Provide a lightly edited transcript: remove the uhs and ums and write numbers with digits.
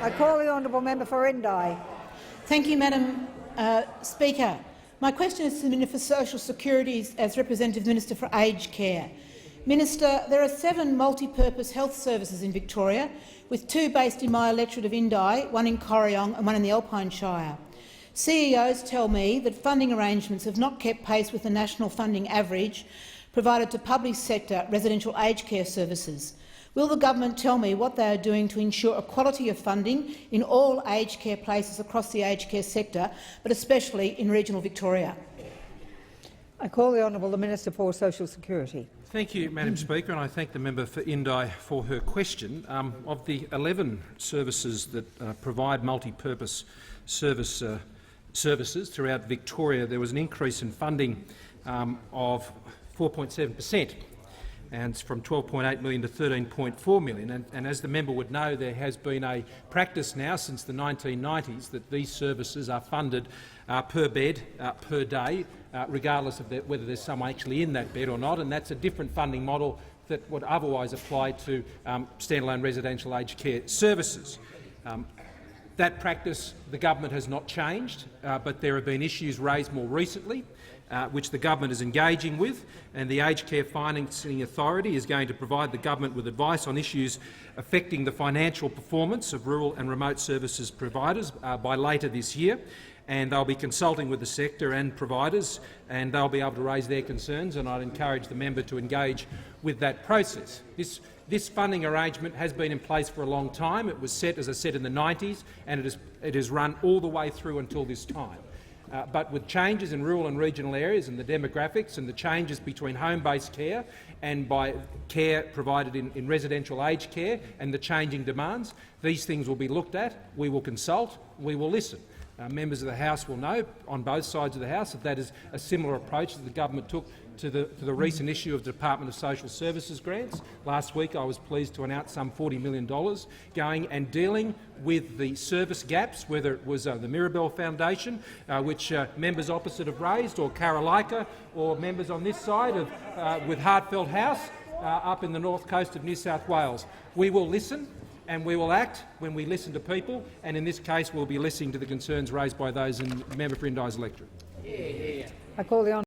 I call the honourable member for Indi. Thank you, Madam Speaker. My question is to the Minister for Social Security as Representative Minister for Aged Care. Minister, there are 7 multi-purpose health services in Victoria, with 2 based in my electorate of Indi, 1 in Corryong and 1 in the Alpine Shire. CEOs tell me that funding arrangements have not kept pace with the national funding average provided to public sector residential aged care services. Will the government tell me what they are doing to ensure equality of funding in all aged care places across the aged care sector, but especially in regional Victoria? I call the honourable Minister for Social Security. Thank you, Madam Speaker, and I thank the member for Indi for her question. Of the 11 services that provide multi-purpose services throughout Victoria, there was an increase in funding of 4.7%. and it's from $12.8 million to $13.4 million. And as the member would know, there has been a practice now since the 1990s that these services are funded per bed, per day, regardless of whether there's someone actually in that bed or not, and that's a different funding model that would otherwise apply to standalone residential aged care services. That practice the government has not changed, but there have been issues raised more recently which the government is engaging with, and the Aged Care Financing Authority is going to provide the government with advice on issues affecting the financial performance of rural and remote services providers by later this year. And they'll be consulting with the sector and providers, and they'll be able to raise their concerns, and I'd encourage the member to engage with that process. This funding arrangement has been in place for a long time. It was set, as I said, in the 90s, and it has run all the way through until this time. But with changes in rural and regional areas and the demographics and the changes between home-based care and by care provided in residential aged care and the changing demands, these things will be looked at. We will consult. We will listen. Members of the House will know, on both sides of the House, that is a similar approach that the government took to the recent issue of the Department of Social Services grants. Last week I was pleased to announce some $40 million going and dealing with the service gaps, whether it was the Mirabel Foundation, which members opposite have raised, or Carolika, or members on this side with Hartfeld House up in the north coast of New South Wales. We will listen. And we will act when we listen to people, and in this case we'll be listening to the concerns raised by those in the member for Indi's electorate. I call the